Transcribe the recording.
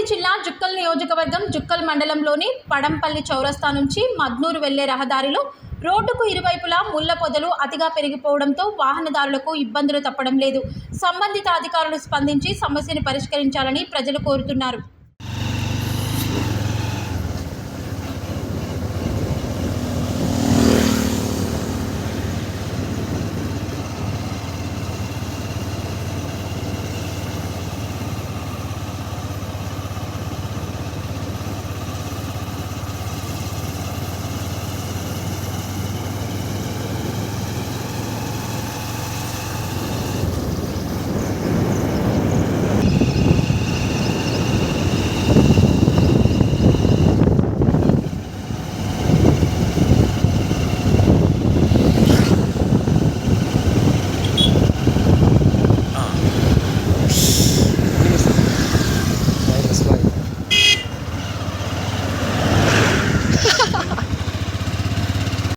రంగారెడ్డి జిల్లా జుక్కల్ నియోజకవర్గం జుక్కల్ మండలంలోని పడంపల్లి చౌరస్తా నుంచి మద్నూరు వెళ్లే రహదారిలో రోడ్డుకు ఇరువైపులా ముళ్ల పొదలు అతిగా పెరిగిపోవడంతో వాహనదారులకు ఇబ్బందులు తప్పడం లేదు. సంబంధిత అధికారులు స్పందించి సమస్యను పరిష్కరించాలని ప్రజలు కోరుతున్నారు.